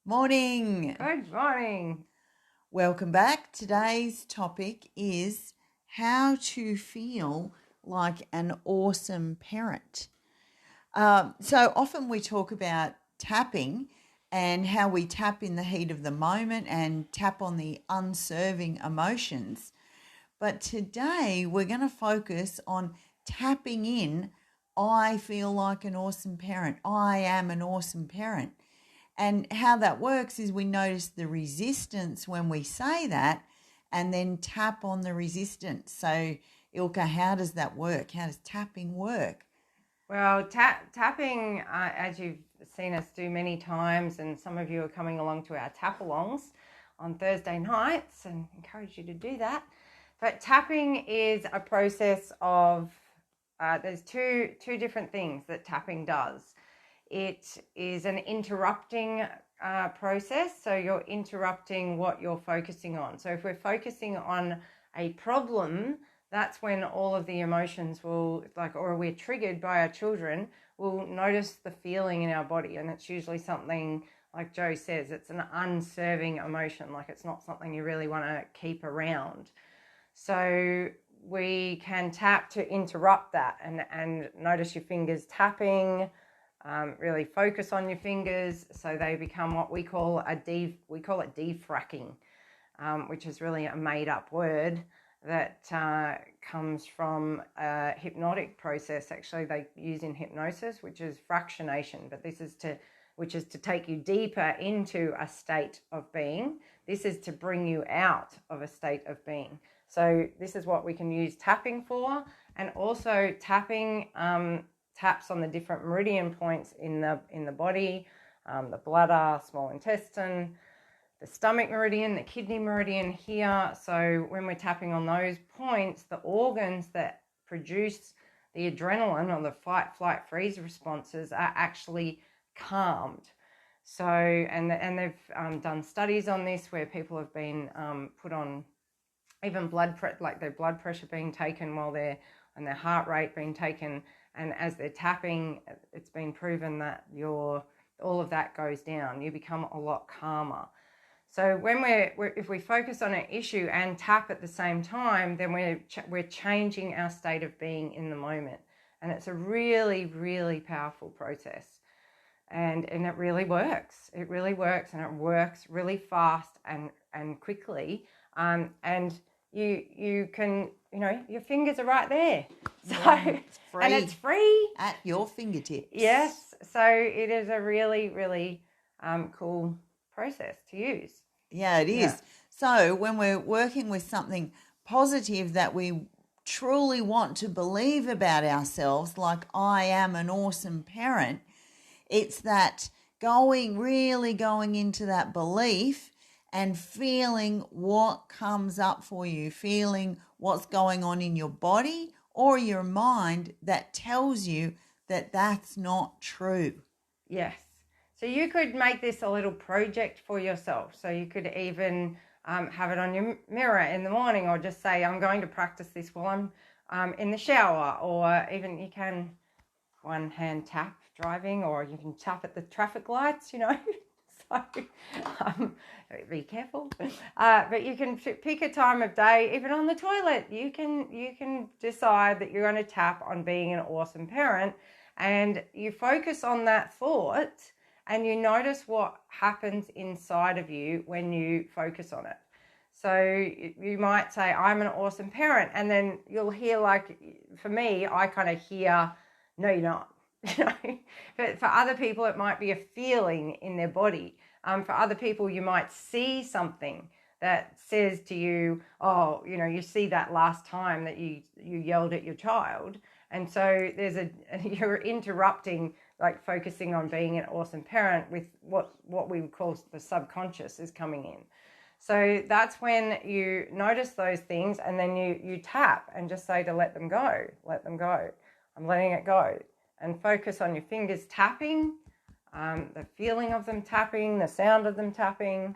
Morning. Good morning. Welcome back. Today's topic is how to feel like an awesome parent. So often we talk about tapping and how we tap in the heat of the moment and tap on the unserving emotions. But today we're going to focus on tapping in. I feel like an awesome parent. I am an awesome parent. And how that works is we notice the resistance when we say that and then tap on the resistance. So, Ilka, how does that work? How does tapping work? Well, tapping, as you've seen us do many times, and some of you are coming along to our tap-alongs on Thursday nights, and encourage you to do that. But tapping is a process of, there's two different things that tapping does. It is an interrupting process, so you're interrupting what you're focusing on. So if we're focusing on a problem, that's when all of the emotions will, or we're triggered by our children, we'll notice the feeling in our body. And it's usually something, like Joe says, it's an unserving emotion, like it's not something you really want to keep around. So we can tap to interrupt that and notice your fingers tapping. Really focus on your fingers so they become what we call defracking, which is really a made-up word that comes from a hypnotic process. Actually, they use in hypnosis, which is fractionation, but which is to take you deeper into a state of being. This is to bring you out of a state of being. So this is what we can use tapping for, and also tapping taps on the different meridian points in the body, the bladder, small intestine, the stomach meridian, the kidney meridian here. So when we're tapping on those points, the organs that produce the adrenaline or the fight, flight, freeze responses are actually calmed. So, and they've done studies on this where people have been put on even their blood pressure being taken and their heart rate being taken. And as they're tapping, it's been proven that all of that goes down. You become a lot calmer. So when if we focus on an issue and tap at the same time, then we're changing our state of being in the moment. And it's a really, really powerful process. And it really works. It really works, and it works really fast and quickly. And you can, your fingers are right there. So, it's free. And it's free. At your fingertips. Yes. So it is a really, really cool process to use. Yeah, it is. Yeah. So when we're working with something positive that we truly want to believe about ourselves, like I am an awesome parent, it's that really going into that belief and feeling what comes up for you, feeling what's going on in your body or your mind that tells you that that's not true. Yes. So you could make this a little project for yourself. So you could even have it on your mirror in the morning, or just say, I'm going to practice this while I'm in the shower, or even you can one hand tap driving, or you can tap at the traffic lights, So be careful. But you can pick a time of day, even on the toilet. You can decide that you're going to tap on being an awesome parent, and you focus on that thought, and you notice what happens inside of you when you focus on it. So you might say, I'm an awesome parent, and then you'll hear, like, for me, I kind of hear, no, you're not. But for other people, it might be a feeling in their body. For other people, you might see something that says to you, oh, you see that last time that you yelled at your child. And so you're interrupting, like focusing on being an awesome parent with what we would call the subconscious is coming in. So that's when you notice those things, and then you tap and just say to let them go. I'm letting it go. And focus on your fingers tapping, the feeling of them tapping, the sound of them tapping,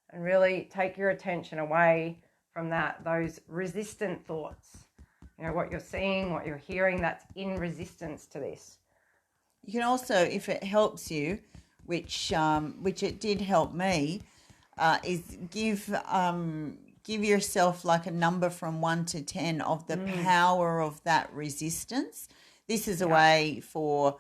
and really take your attention away from those resistant thoughts. What you're seeing, what you're hearing, that's in resistance to this. You can also, if it helps you, which it did help me, is give yourself like a number from 1 to 10 of the power of that resistance. This is a way for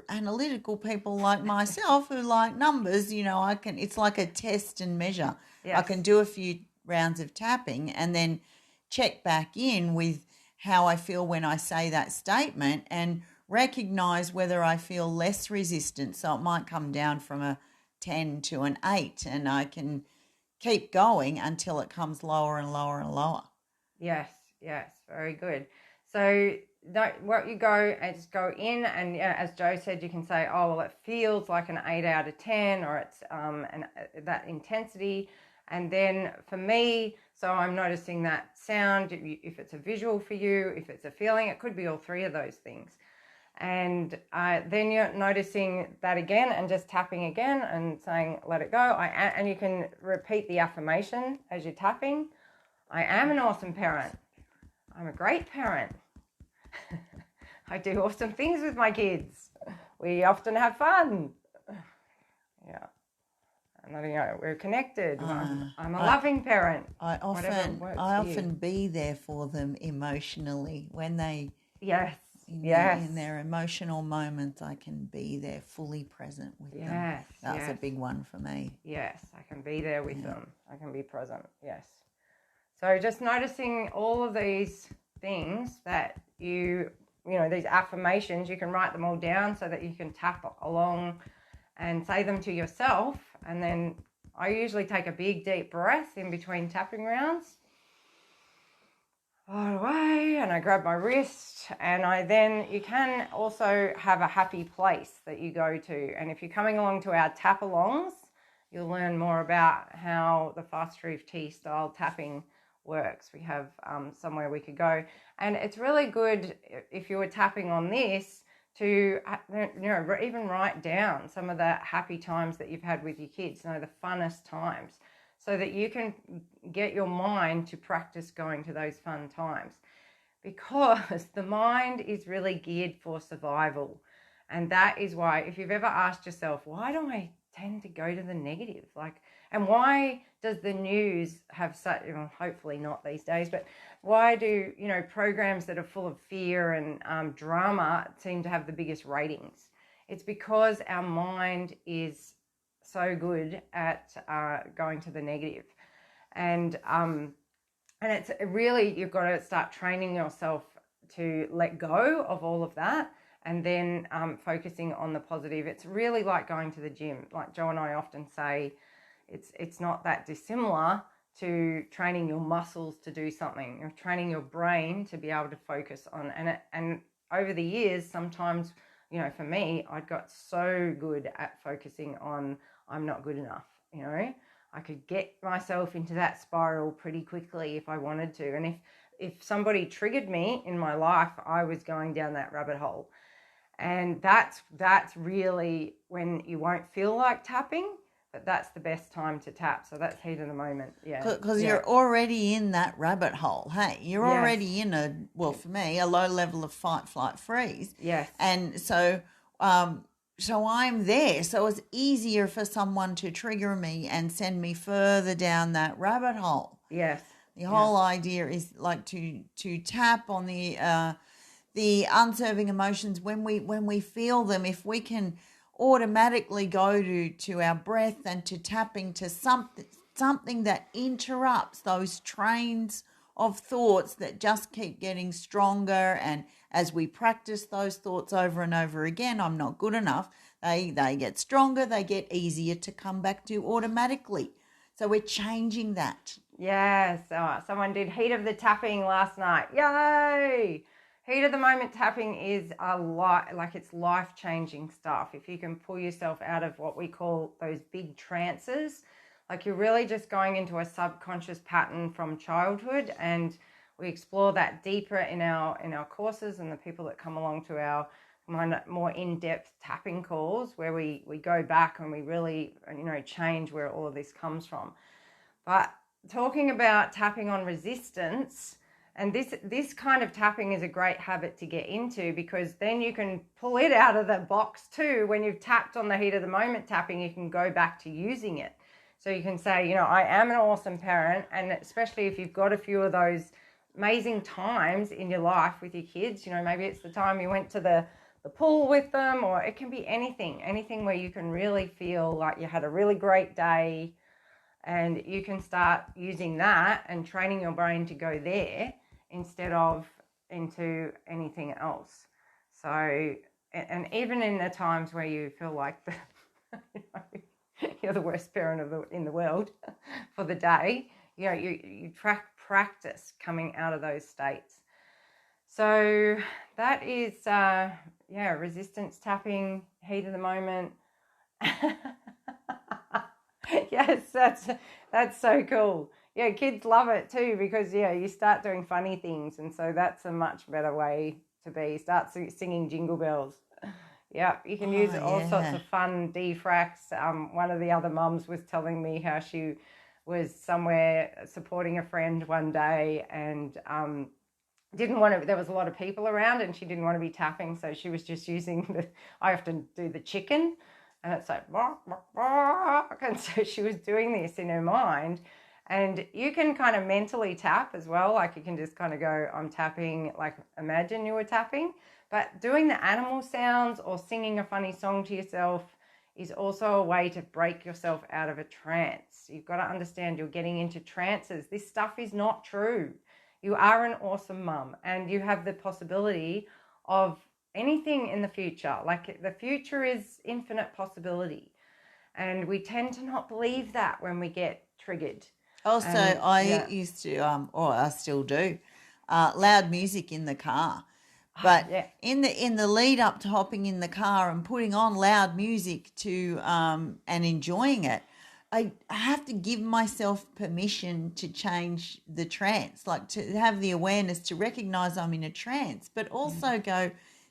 analytical people like myself who like numbers. It's like a test and measure. Yes. I can do a few rounds of tapping and then check back in with how I feel when I say that statement and recognize whether I feel less resistance. So it might come down from a 10 to an 8, and I can keep going until it comes lower and lower and lower. Yes, very good. So what you go is go in, and as Joe said, you can say, oh, well, it feels like an 8 out of 10, or it's that intensity. And then for me, so I'm noticing that sound, if it's a visual for you, if it's a feeling, it could be all three of those things. And then you're noticing that again and just tapping again and saying, let it go. And you can repeat the affirmation as you're tapping. I am an awesome parent. I'm a great parent. I do awesome things with my kids. We often have fun. Yeah. And we're connected. I'm a loving parent. I often be there for them emotionally when they in their emotional moments. I can be there fully present with them. That's a big one for me. Yes, I can be there with them. I can be present. Yes. So just noticing all of these things that these affirmations, you can write them all down so that you can tap along and say them to yourself. And then I usually take a big deep breath in between tapping rounds. All away, and I grab my wrist, and you can also have a happy place that you go to. And if you're coming along to our tap alongs, you'll learn more about how the fast groove T style tapping works. We have somewhere we could go, and it's really good if you were tapping on this to even write down some of the happy times that you've had with your kids, the funnest times, so that you can get your mind to practice going to those fun times, because the mind is really geared for survival. And that is why, if you've ever asked yourself, why do I tend to go to the negative? And why does the news have such, hopefully not these days, but why do, programs that are full of fear and drama seem to have the biggest ratings? It's because our mind is so good at going to the negative. And it's really, you've got to start training yourself to let go of all of that and then focusing on the positive. It's really like going to the gym. Like Joe and I often say, it's not that dissimilar to training your muscles to do something. You're training your brain to be able to focus on, and over the years, sometimes, for me, I'd got so good at focusing on, I'm not good enough, I could get myself into that spiral pretty quickly if I wanted to. And if somebody triggered me in my life, I was going down that rabbit hole. And that's really when you won't feel like tapping, but that's the best time to tap. So that's heat of the moment. Yeah. Because you're already in that rabbit hole. Hey, you're already in for me, a low level of fight, flight, freeze. Yes. And so I'm there. So it's easier for someone to trigger me and send me further down that rabbit hole. Yes. The whole idea is like to tap on the unserving emotions when we feel them. If we can automatically go to our breath and to tapping to something that interrupts those trains of thoughts that just keep getting stronger, and as we practice those thoughts over and over again, I'm not good enough, they get stronger, they get easier to come back to automatically. So we're changing that. Yes. Someone did heat of the tapping last night. Yay! Heat of the moment tapping is it's life-changing stuff. If you can pull yourself out of what we call those big trances, like you're really just going into a subconscious pattern from childhood, and we explore that deeper in our courses, and the people that come along to our more in-depth tapping calls, where we go back and we really change where all of this comes from. But talking about tapping on resistance And this kind of tapping is a great habit to get into, because then you can pull it out of the box too. When you've tapped on the heat of the moment tapping, you can go back to using it. So you can say, I am an awesome parent. And especially if you've got a few of those amazing times in your life with your kids, maybe it's the time you went to the pool with them, or it can be anything where you can really feel like you had a really great day, and you can start using that and training your brain to go there instead of into anything else. So, and even in the times where you feel like you're the worst parent in the world for the day, you practice coming out of those states. So that is, resistance tapping, heat of the moment. Yes, that's so cool. Yeah, kids love it too, because you start doing funny things, and so that's a much better way to be. Start singing Jingle Bells. Yeah, you can use all sorts of fun defracts. One of the other mums was telling me how she was somewhere supporting a friend one day, and didn't want to, there was a lot of people around, and she didn't want to be tapping, so she was just using I often do the chicken, and it's like, bark, bark, bark. And so she was doing this in her mind. And you can kind of mentally tap as well. Like you can just kind of go, I'm tapping, like imagine you were tapping. But doing the animal sounds or singing a funny song to yourself is also a way to break yourself out of a trance. You've got to understand you're getting into trances. This stuff is not true. You are an awesome mum, and you have the possibility of anything in the future. Like the future is infinite possibility, and we tend to not believe that when we get triggered. Also, I used to, or I still do, loud music in the car. But in the lead up to hopping in the car and putting on loud music to and enjoying it, I have to give myself permission to change the trance, like to have the awareness to recognize I'm in a trance, but also go,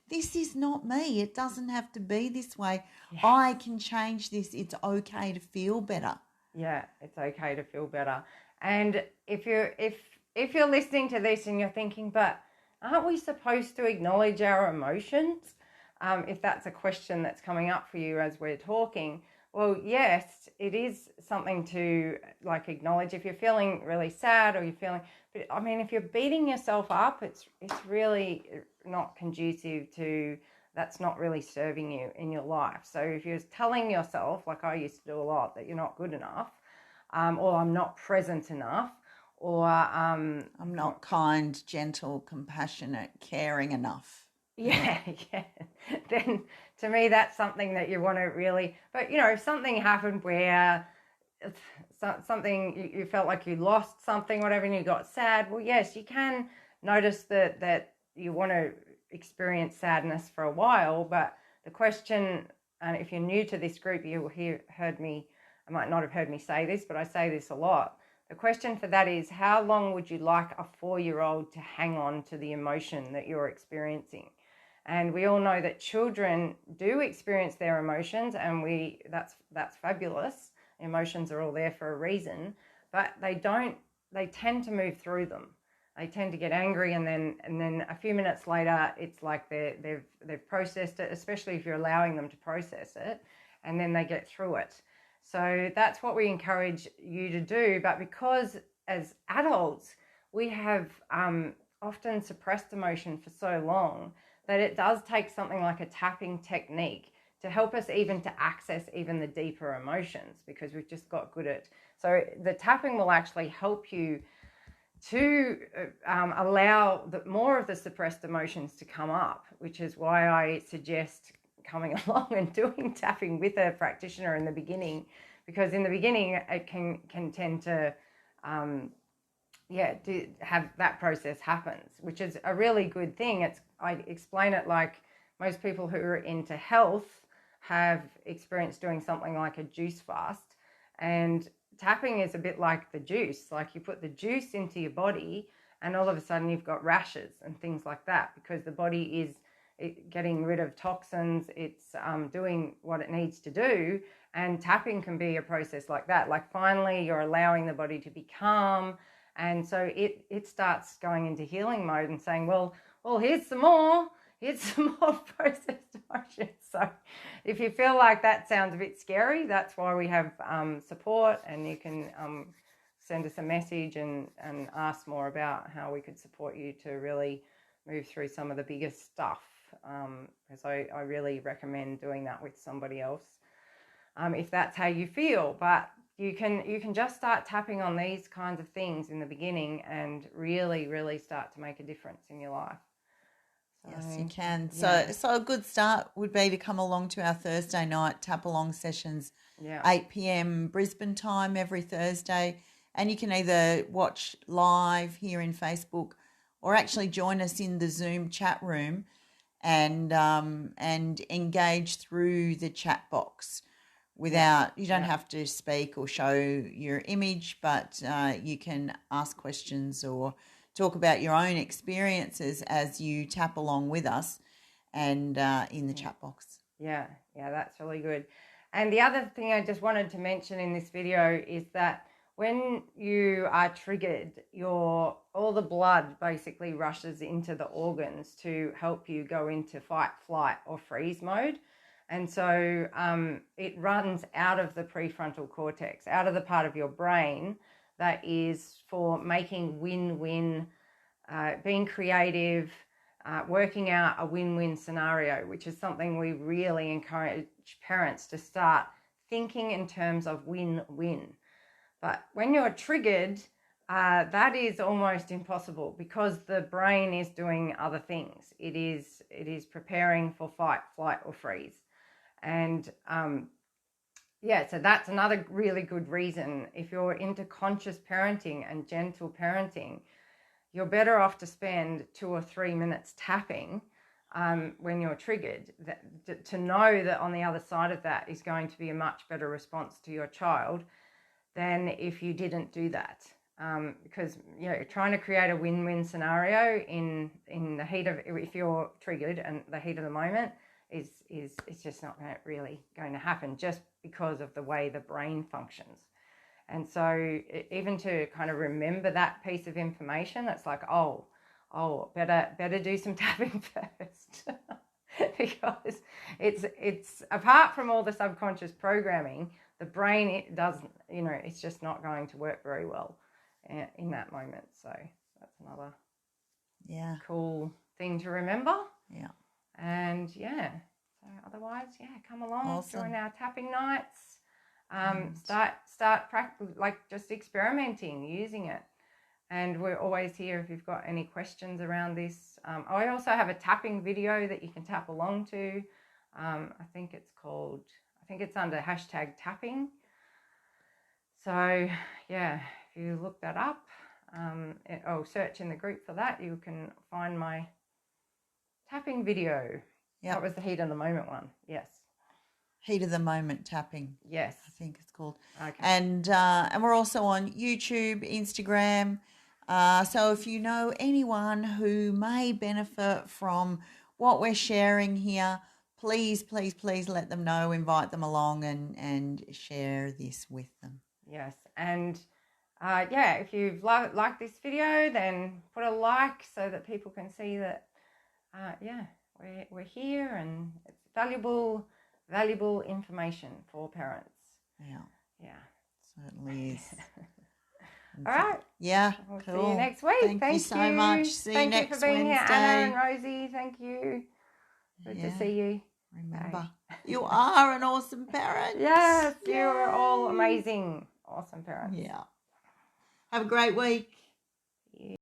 this is not me. It doesn't have to be this way. Yeah. I can change this. It's okay to feel better. Yeah, it's okay to feel better. And if you're listening to this and you're thinking, but aren't we supposed to acknowledge our emotions? If that's a question that's coming up for you as we're talking, well, yes, it is something to like acknowledge. If you're feeling really sad, or you're feeling, but I mean, if you're beating yourself up, it's really not conducive to, that's not really serving you in your life. So if you're telling yourself, like I used to do a lot, that you're not good enough, or I'm not present enough, or I'm not kind, gentle, compassionate, caring enough. Yeah. Then to me, that's something that you want to really, but if something happened where something, you felt like you lost something, whatever, and you got sad, well, yes, you can notice that you want to experience sadness for a while. But the question, and if you're new to this group, you will heard me, I might not have heard me say this, but I say this a lot. The question for that is, how long would you like a 4-year-old to hang on to the emotion that you're experiencing? And we all know that children do experience their emotions, and that's fabulous. Emotions are all there for a reason, but they tend to move through them. They tend to get angry, and then a few minutes later, it's like they've processed it, especially if you're allowing them to process it, and then they get through it. So that's what we encourage you to do. But because as adults, we have often suppressed emotion for so long, that it does take something like a tapping technique to help us even to access even the deeper emotions, because we've just got good at. So the tapping will actually help you to allow more of the suppressed emotions to come up, which is why I suggest coming along and doing tapping with a practitioner in the beginning, because in the beginning it can tend to have that process happens, which is a really good thing. I explain it like most people who are into health have experienced doing something like a juice fast, and tapping is a bit like the juice. Like you put the juice into your body, and all of a sudden you've got rashes and things like that, because the body is getting rid of toxins. It's doing what it needs to do, and tapping can be a process like that. Like finally you're allowing the body to be calm, And so it starts going into healing mode and saying, well, here's some more processed emotions. So if you feel like that sounds a bit scary, that's why we have support, and you can send us a message and ask more about how we could support you to really move through some of the biggest stuff, because I really recommend doing that with somebody else if that's how you feel. But you can just start tapping on these kinds of things in the beginning and really, really start to make a difference in your life. Yes, you can. Yeah. So a good start would be to come along to our Thursday night tap along sessions, Yeah. 8 p.m. Brisbane time every Thursday. And you can either watch live here in Facebook or actually join us in the Zoom chat room and engage through the chat box. Without, you don't have to speak or show your image, but you can ask questions or talk about your own experiences as you tap along with us and in the chat box. Yeah, that's really good. And the other thing I just wanted to mention in this video is that when you are triggered, all the blood basically rushes into the organs to help you go into fight, flight, or freeze mode. And so it runs out of the prefrontal cortex, out of the part of your brain that is for making win-win, being creative, working out a win-win scenario, which is something we really encourage parents to start thinking in terms of win-win. But when you're triggered, that is almost impossible because the brain is doing other things. It is preparing for fight, flight, or freeze. And so that's another really good reason. If you're into conscious parenting and gentle parenting, you're better off to spend 2 or 3 minutes tapping when you're triggered, to know that on the other side of that is going to be a much better response to your child than if you didn't do that. Because trying to create a win-win scenario in the heat of, if you're triggered and the heat of the moment, is it's just not really going to happen, just because of the way the brain functions. And so even to kind of remember that piece of information, it's like, better do some tapping first. Because it's apart from all the subconscious programming, the brain, it doesn't, it's just not going to work very well in that moment. So that's another cool thing to remember. Yeah. And so otherwise, come along, join our tapping nights. Start just experimenting, using it. And we're always here if you've got any questions around this. I also have a tapping video that you can tap along to. I think it's under #tapping. So if you look that up, search in the group for that, you can find my tapping video. Yeah, that was the heat of the moment one. Yes, heat of the moment tapping. Yes, I think it's called. Okay. And we're also on YouTube, Instagram. So if you know anyone who may benefit from what we're sharing here, please let them know, invite them along and share this with them. Yes. And if you've liked this video, then put a like so that people can see that we're here, and it's valuable information for parents. Yeah, certainly is. All right. Yeah, we'll cool. See you next week. Thank you so much. See you next Wednesday. Thank you for being here, Anna and Rosie. Thank you. Good to see you. Remember, you are an awesome parent. Yes, you are all amazing, awesome parents. Yeah. Have a great week.